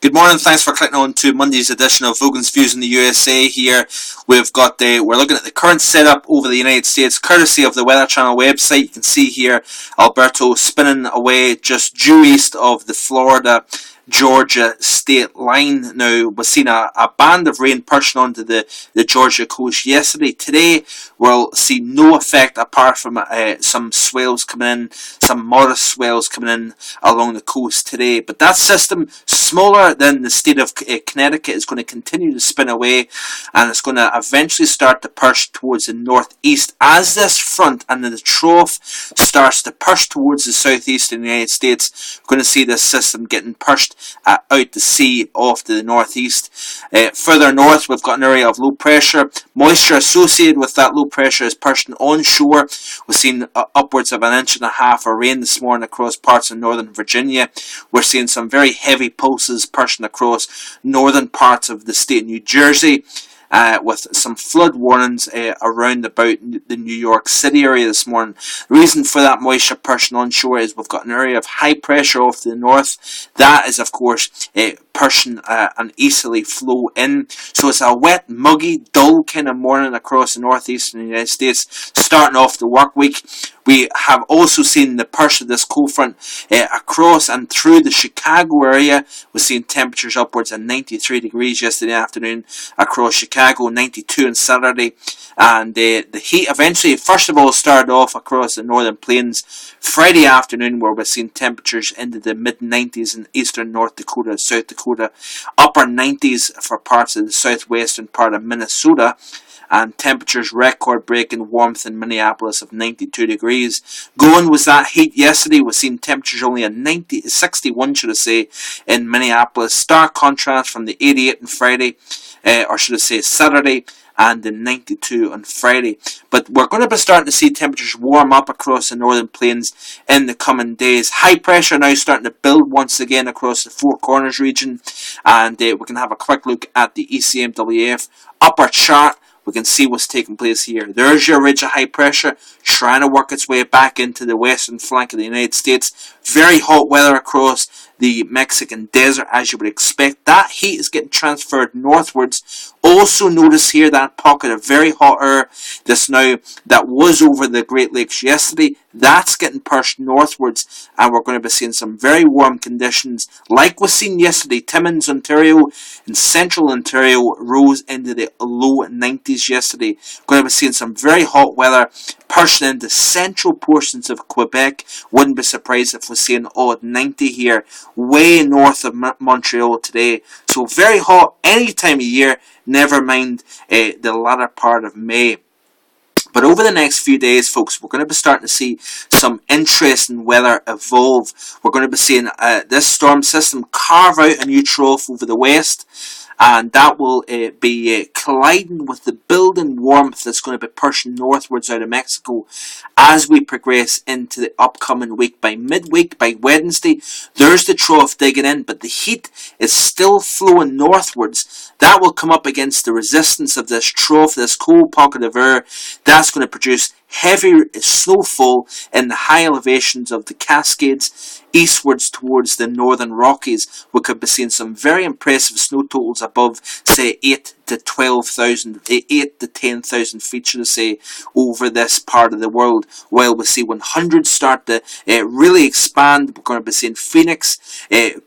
Good morning. Thanks for clicking on to Monday's edition of VOGAN'S Views in the USA. Here we're looking at the current setup over the United States, courtesy of the Weather Channel website. You can see here Alberto spinning away just due east of the Florida-Georgia state line. Now, we've seen a band of rain pushing onto the Georgia coast yesterday. Today, we'll see no effect apart from some swells coming in, some modest swells coming in along the coast today. But that system, smaller than the state of Connecticut, is going to continue to spin away, and it's going to eventually start to push towards the northeast as this front and the trough starts to push towards the southeast in the United States. We're going to see this system getting pushed out to sea off to the northeast. Further north, we've got an area of low pressure. Moisture associated with that low pressure is pushing onshore. We've seen upwards of 1.5 inches of rain this morning across parts of northern Virginia. We're seeing some very heavy pulses pushing across northern parts of the state of New Jersey. With some flood warnings around about the New York City area this morning. The reason for that moisture pushing onshore is we've got an area of high pressure off to the north. That is, of course, pushing an easterly flow in. So it's a wet, muggy, dull kind of morning across the northeastern United States, starting off the work week. We have also seen the push of this cold front across and through the Chicago area. We've seen temperatures upwards of 93 degrees yesterday afternoon across Chicago, 92 on Saturday. And the heat eventually, first of all, started off across the northern plains Friday afternoon, where we've seen temperatures into the mid-90s in eastern North Dakota, South Dakota, upper 90s for parts of the southwestern part of Minnesota, and temperatures record-breaking warmth in Minneapolis of 92 degrees. Going was that heat yesterday. We've seen temperatures only at 61, should I say, in Minneapolis. Stark contrast from the 88 on Friday, or should I say Saturday, and the 92 on Friday. But we're going to be starting to see temperatures warm up across the northern plains in the coming days. High pressure now starting to build once again across the Four Corners region. And we can have a quick look at the ECMWF upper chart. We can see what's taking place here. There's your ridge of high pressure trying to work its way back into the western flank of the United States. Very hot weather across the Mexican desert, as you would expect. That heat is getting transferred northwards. Also notice here that pocket of very hot air that was over the Great Lakes yesterday. That's getting pushed northwards, and we're going to be seeing some very warm conditions like we've seen yesterday. Timmins, Ontario and central Ontario rose into the low 90s yesterday. We're going to be seeing some very hot weather pushing into central portions of Quebec. Wouldn't be surprised if we're seeing odd 90 here, way north of Montreal today. So very hot any time of year, never mind the latter part of May. But over the next few days, folks, we're going to be starting to see some interesting weather evolve. We're going to be seeing this storm system carve out a new trough over the west, and that will be colliding with the building warmth that's going to be pushing northwards out of Mexico as we progress into the upcoming week. By midweek, by Wednesday, there's the trough digging in, but the heat is still flowing northwards. That will come up against the resistance of this trough, this cold pocket of air. That's going to produce heavy snowfall in the high elevations of the Cascades eastwards towards the northern Rockies. We could be seeing some very impressive snow totals above, say, 8 to 10,000 feet, should I say, over this part of the world. While we see 100 start to really expand, we're going to be seeing Phoenix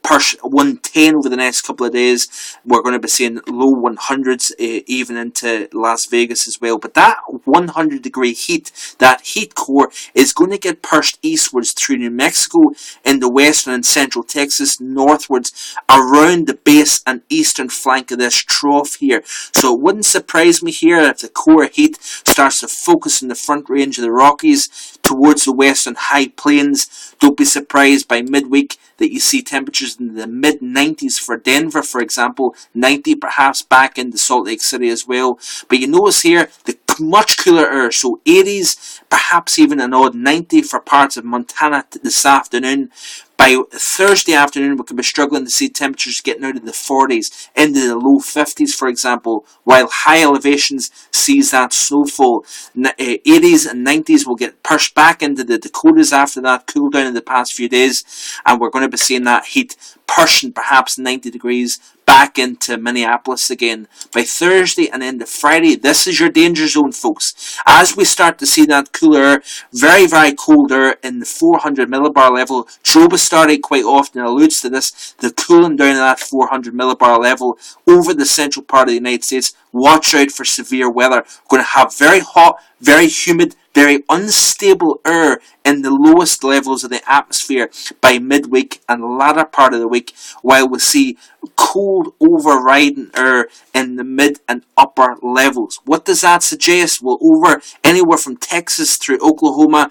push 110 over the next couple of days. We're going to be seeing low 100s even into Las Vegas as well. But that 100-degree heat, that heat core, is going to get pushed eastwards through New Mexico into western and central Texas, northwards around the base and eastern flank of this trough here. So it wouldn't surprise me here if the core heat starts to focus in the front range of the Rockies towards the western high plains. Don't be surprised by midweek that you see temperatures in the mid-90s for Denver, for example, 90 perhaps back into Salt Lake City as well. But you notice here the much cooler air, so 80s, perhaps even an odd 90 for parts of Montana this afternoon. By Thursday afternoon, we could be struggling to see temperatures getting out of the 40s, into the low 50s, for example, while high elevations sees that snowfall. 80s and 90s will get pushed back into the Dakotas after that cool down in the past few days, and we're going to be seeing that heat pushing perhaps 90 degrees back into Minneapolis again. By Thursday and into Friday, this is your danger zone, folks. As we start to see that cooler air, very, very cold air in the 400 millibar level, Joe Bastardi quite often alludes to this, the cooling down of that 400 millibar level over the central part of the United States. Watch out for severe weather. We're going to have very hot, very humid, very unstable air in the lowest levels of the atmosphere by midweek and the latter part of the week, while we see cold overriding air in the mid and upper levels. What does that suggest? Well, over anywhere from Texas through Oklahoma,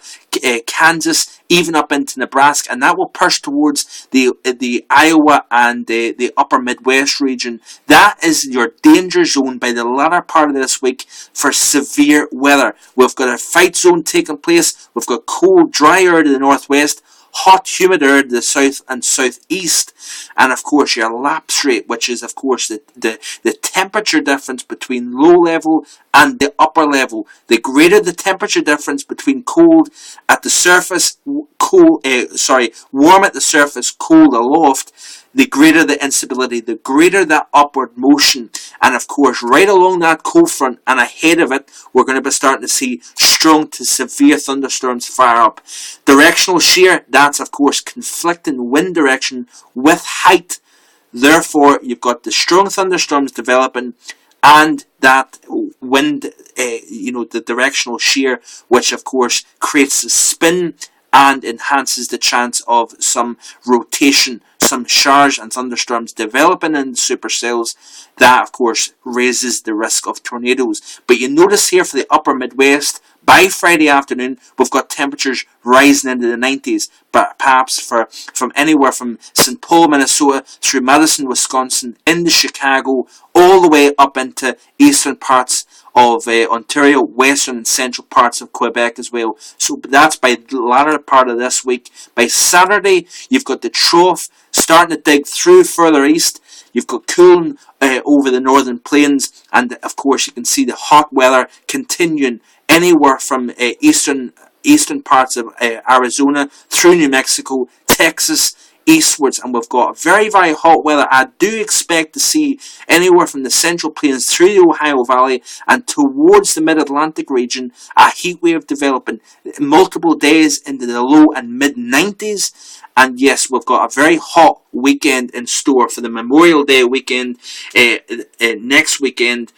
Kansas, even up into Nebraska, and that will push towards the Iowa and the upper Midwest region. That is your danger zone by the latter part of this week for severe weather. We've got a fight zone taking place. We've got cold, dry air to the northwest, hot, humid air to the south and southeast, and of course your lapse rate, which is of course the temperature difference between low level and the upper level. The greater the temperature difference between cold at the surface, warm at the surface, cold aloft, the greater the instability, the greater that upward motion. And of course, right along that cold front and ahead of it, we're going to be starting to see strong to severe thunderstorms fire up. Directional shear, that's of course conflicting wind direction with height. Therefore, you've got the strong thunderstorms developing and that wind, the directional shear, which of course creates a spin and enhances the chance of some rotation, some showers and thunderstorms developing in supercells. That of course raises the risk of tornadoes. But you notice here for the upper Midwest, by Friday afternoon, we've got temperatures rising into the 90s, but perhaps from anywhere from St. Paul, Minnesota, through Madison, Wisconsin, into Chicago, all the way up into eastern parts of Ontario, western and central parts of Quebec as well. So that's by the latter part of this week. By Saturday, you've got the trough starting to dig through further east. You've got cooling over the northern plains, and of course you can see the hot weather continuing anywhere from eastern parts of Arizona through New Mexico, Texas, eastwards, and we've got very, very hot weather. I do expect to see anywhere from the central plains through the Ohio Valley and towards the mid-Atlantic region a heat wave developing multiple days into the low and mid-90s. And yes, we've got a very hot weekend in store for the Memorial Day weekend next weekend,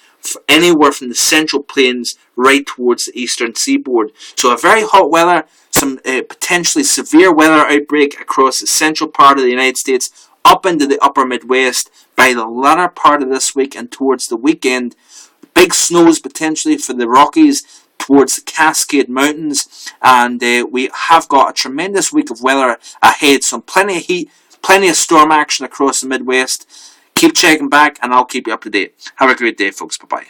anywhere from the central plains right towards the eastern seaboard. So a very hot weather, some potentially severe weather outbreak across the central part of the United States, up into the upper Midwest by the latter part of this week and towards the weekend. Big snows potentially for the Rockies towards the Cascade Mountains, and we have got a tremendous week of weather ahead. So plenty of heat, plenty of storm action across the Midwest. Keep checking back and I'll keep you up to date. Have a great day, folks. Bye-bye.